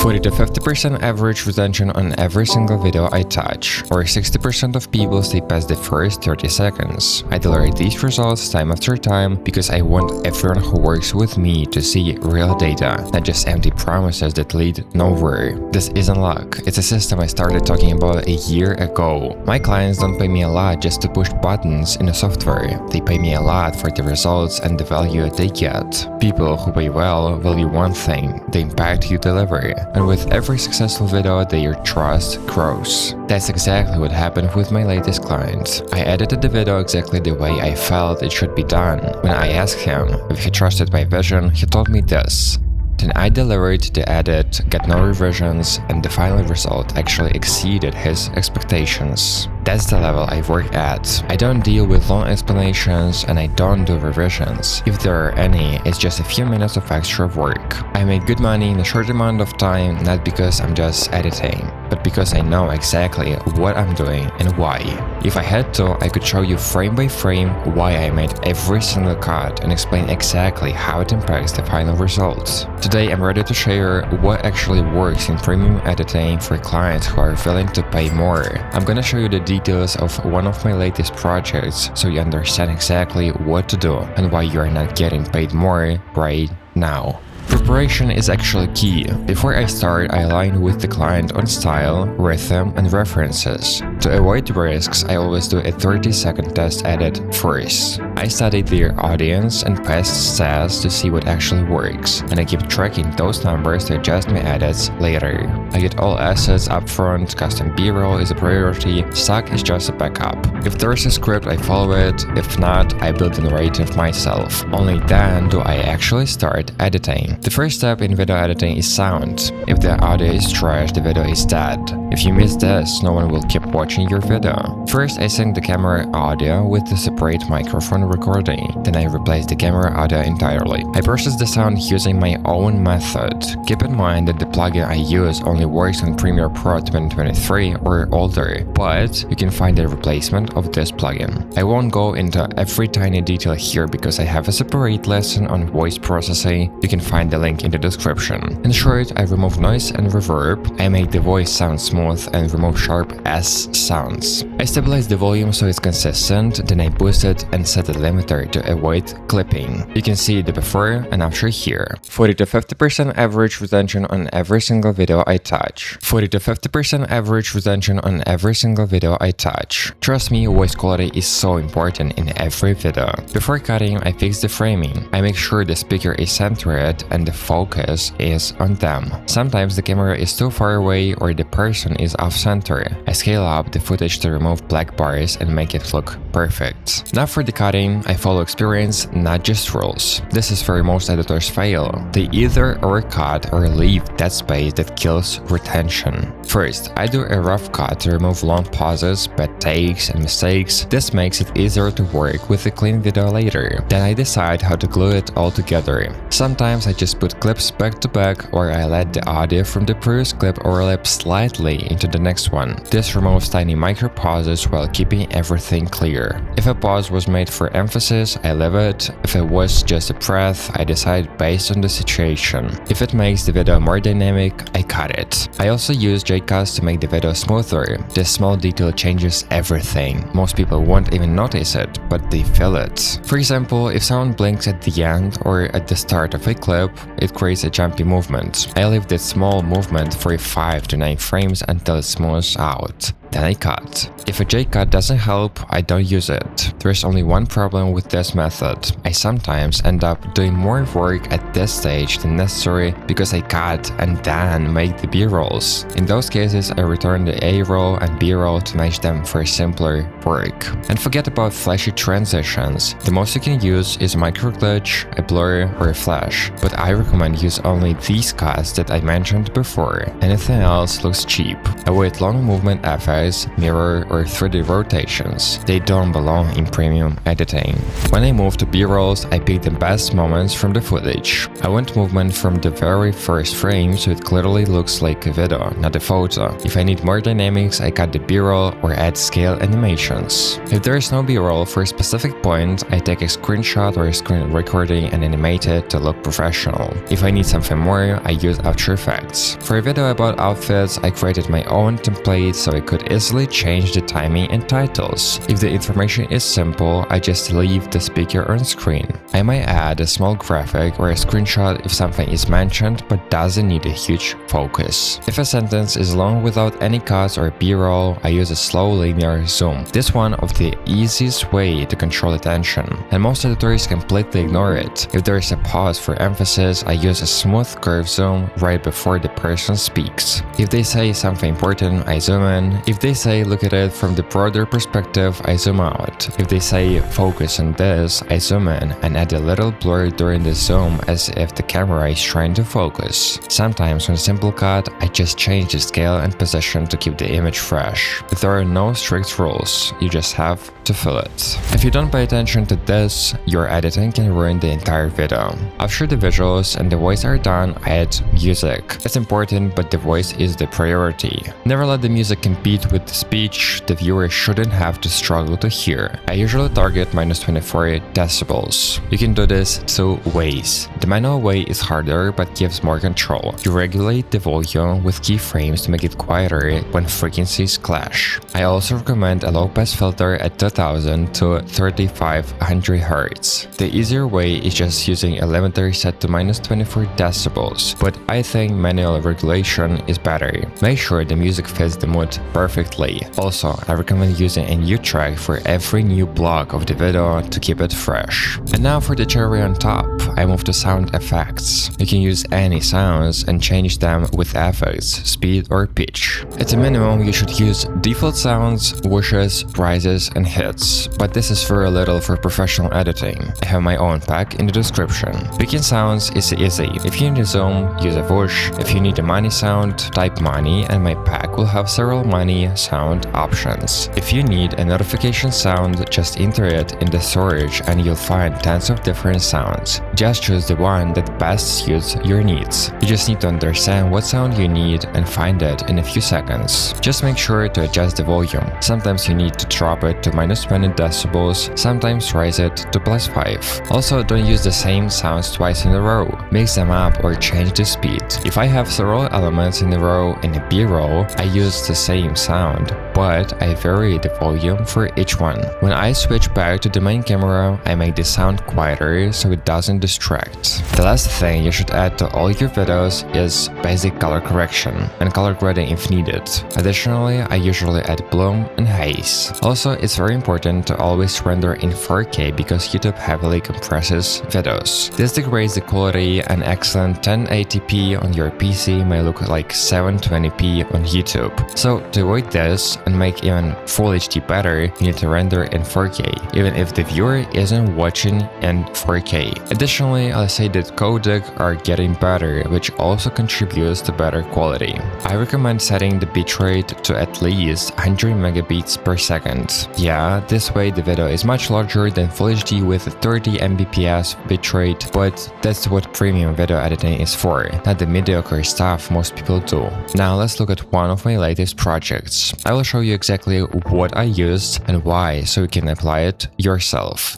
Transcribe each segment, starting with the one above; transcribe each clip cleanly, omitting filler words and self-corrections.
40 to 50% average retention on every single video I touch, or 60% of people stay past the first 30 seconds. I tolerate these results time after time because I want everyone who works with me to see real data, not just empty promises that lead nowhere. This isn't luck, it's a system I started talking about a year ago. My clients don't pay me a lot just to push buttons in the software. They pay me a lot for the results and the value they get. People who pay well value one thing, the impact you deliver. And with every successful video, their trust grows. That's exactly what happened with my latest client. I edited the video exactly the way I felt it should be done. When I asked him if he trusted my vision, he told me this. Then I delivered the edit, got no revisions, and the final result actually exceeded his expectations. That's the level I work at. I don't deal with long explanations and I don't do revisions. If there are any, it's just a few minutes of extra work. I make good money in a short amount of time, not because I'm just editing, but because I know exactly what I'm doing and why. If I had to, I could show you frame by frame why I made every single cut and explain exactly how it impacts the final results. Today I'm ready to share what actually works in premium editing for clients who are willing to pay more. I'm gonna show you the details of one of my latest projects so you understand exactly what to do and why you are not getting paid more right now. Preparation is actually key. Before I start, I align with the client on style, rhythm, and references. To avoid risks, I always do a 30-second test edit first. I study their audience and past stats to see what actually works, and I keep tracking those numbers to adjust my edits later. I get all assets upfront, custom B-roll is a priority, stock is just a backup. If there's a script, I follow it, if not, I build the narrative myself. Only then do I actually start editing. The first step in video editing is sound. If the audio is trash, the video is dead. If you miss this, no one will keep watching your video. First, I sync the camera audio with the separate microphone recording. Then I replace the camera audio entirely. I process the sound using my own method. Keep in mind that the plugin I use only works on Premiere Pro 2023 or older, but you can find a replacement of this plugin. I won't go into every tiny detail here because I have a separate lesson on voice processing. You can find the link in the description. In short, I remove noise and reverb, I make the voice sound smooth and remove sharp S sounds. I stabilize the volume so it's consistent, then I boost it and set the limiter to avoid clipping. You can see the before and after here. 40 to 50% average retention on every single video I touch. 40 to 50% average retention on every single video I touch. Trust me, voice quality is so important in every video. Before cutting, I fix the framing. I make sure the speaker is centered and the focus is on them. Sometimes the camera is too far away or the person is off-center. I scale up the footage to remove black bars and make it look perfect. Now for the cutting, I follow experience, not just rules. This is where most editors fail. They either overcut or leave that space that kills retention. First, I do a rough cut to remove long pauses, bad takes, and mistakes. This makes it easier to work with a clean video later. Then I decide how to glue it all together. Sometimes I just put clips back to back, or I let the audio from the previous clip overlap slightly into the next one. This removes tiny micro pauses while keeping everything clear. If a pause was made for emphasis, I leave it. If it was just a breath, I decide based on the situation. If it makes the video more dynamic, I cut it. I also use J-cuts to make the video smoother. This small detail changes everything. Most people won't even notice it, but they feel it. For example, if someone blinks at the end or at the start of a clip, it creates a jumpy movement. I leave that small movement for 5 to 9 frames until it smooths out. Then I cut. If a J-cut doesn't help, I don't use it. There's only one problem with this method. I sometimes end up doing more work at this stage than necessary because I cut and then make the B-rolls. In those cases, I return the A-roll and B-roll to match them for simpler work. And forget about flashy transitions. The most you can use is a micro glitch, a blur, or a flash. But I recommend use only these cuts that I mentioned before. Anything else looks cheap. Avoid long movement effects size, mirror, or 3D rotations. They don't belong in premium editing. When I move to B-rolls, I pick the best moments from the footage. I want movement from the very first frame so it clearly looks like a video, not a photo. If I need more dynamics, I cut the B-roll or add scale animations. If there is no B-roll for a specific point, I take a screenshot or a screen recording and animate it to look professional. If I need something more, I use After Effects. For a video about outfits, I created my own template so I could easily change the timing and titles. If the information is simple, I just leave the speaker on screen. I might add a small graphic or a screenshot if something is mentioned but doesn't need a huge focus. If a sentence is long without any cuts or B-roll, I use a slow linear zoom. This is one of the easiest way to control attention, and most editors completely ignore it. If there is a pause for emphasis, I use a smooth curve zoom right before the person speaks. If they say something important, I zoom in. If they say look at it from the broader perspective, I zoom out. If they say focus on this, I zoom in and add a little blur during the zoom as if the camera is trying to focus. Sometimes on a simple cut, I just change the scale and position to keep the image fresh. There are no strict rules, you just have to feel it. If you don't pay attention to this, your editing can ruin the entire video. After the visuals and the voice are done, I add music. It's important, but the voice is the priority. Never let the music compete with the speech the viewer shouldn't have to struggle to hear. I usually target -24 decibels. You can do this two ways. The manual way is harder but gives more control. You regulate the volume with keyframes to make it quieter when frequencies clash. I also recommend a low-pass filter at 2000 to 3500 Hz. The easier way is just using a limiter set to -24 decibels, but I think manual regulation is better. Make sure the music fits the mood perfectly. Also, I recommend using a new track for every new block of the video to keep it fresh. And now for the cherry on top, I move to sound effects. You can use any sounds and change them with effects, speed or pitch. At a minimum, you should use default sounds, whooshes, rises and hits, but this is very little for professional editing. I have my own pack in the description. Picking sounds is easy. If you need a zoom, use a whoosh. If you need a money sound, type money and my pack will have several money sound options. If you need a notification sound, just enter it in the storage and you'll find tons of different sounds. Just choose the one that best suits your needs. You just need to understand what sound you need and find it in a few seconds. Just make sure to adjust the volume. Sometimes you need to drop it to -20 decibels, sometimes raise it to +5. Also, don't use the same sounds twice in a row. Mix them up or change the speed. If I have several elements in a row in a B-roll, I use the same sound, but I vary the volume for each one. When I switch back to the main camera, I make the sound quieter so it doesn't distract. The last thing you should add to all your videos is basic color correction and color grading if needed. Additionally, I usually add bloom and haze. Also, it's very important to always render in 4K because YouTube heavily compresses videos. This degrades the quality, and excellent 1080p on your PC may look like 720p on YouTube. So to avoid this and make even Full HD better, you need to render in 4K, even if the viewer isn't watching in 4K. Additionally, I'll say that codec are getting better, which also contributes to better quality. I recommend setting the bitrate to at least 100 megabits per second. Yeah, this way the video is much larger than Full HD with a 30 Mbps bitrate, but that's what premium video editing is for, not the mediocre stuff most people do. Now let's look at one of my latest projects. I will show you exactly what I used and why, so you can apply it yourself.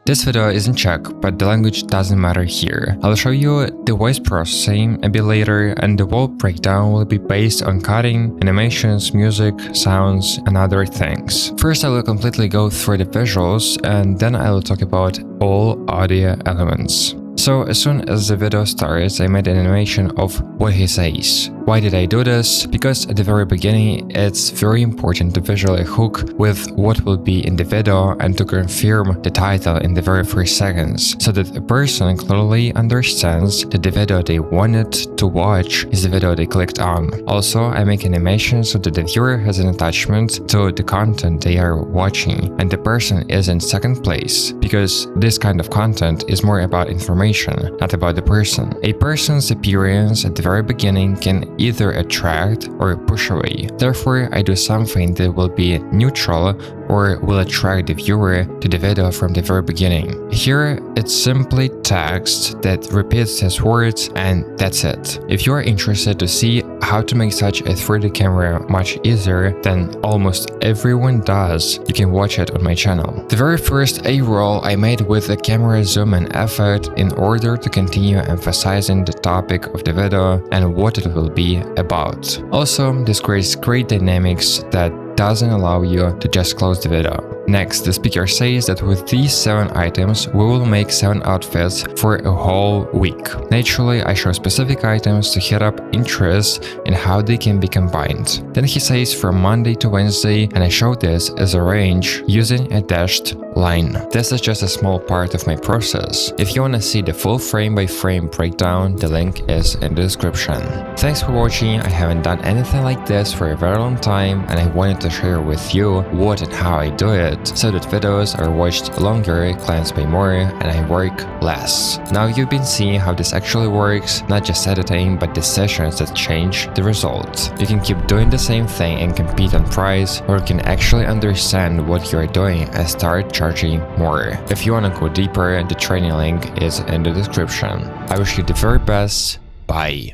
This video is in Czech, but the language doesn't matter here. I'll show you the voice processing a bit later, and the whole breakdown will be based on cutting, animations, music, sounds, and other things. First, I will completely go through the visuals, and then I will talk about all audio elements. So as soon as the video starts, I made an animation of what he says. Why did I do this? Because at the very beginning, it's very important to visually hook with what will be in the video and to confirm the title in the very first seconds, so that a person clearly understands that the video they wanted to watch is the video they clicked on. Also, I make animation so that the viewer has an attachment to the content they are watching and the person is in second place, because this kind of content is more about information information, not about the person. A person's appearance at the very beginning can either attract or push away. Therefore, I do something that will be neutral or will attract the viewer to the video from the very beginning. Here, it's simply text that repeats his words, and that's it. If you are interested to see how to make such a 3D camera much easier than almost everyone does, you can watch it on my channel. The very first A-roll I made with a camera zoom and effect in order to continue emphasizing the topic of the video and what it will be about. Also, this creates great dynamics that doesn't allow you to just close the video. Next, the speaker says that with these 7 items, we will make 7 outfits for a whole week. Naturally, I show specific items to hit up interest in how they can be combined. Then he says from Monday to Wednesday, and I show this as a range using a dashed line. This is just a small part of my process. If you want to see the full frame-by-frame breakdown, the link is in the description. Thanks for watching. I haven't done anything like this for a very long time, and I wanted to share with you what and how I do it, so that videos are watched longer, clients pay more, and I work less. Now you've been seeing how this actually works, not just editing, but decisions that change the result. You can keep doing the same thing and compete on price, or you can actually understand what you're doing and start charging more. If you want to go deeper, the training link is in the description. I wish you the very best. Bye.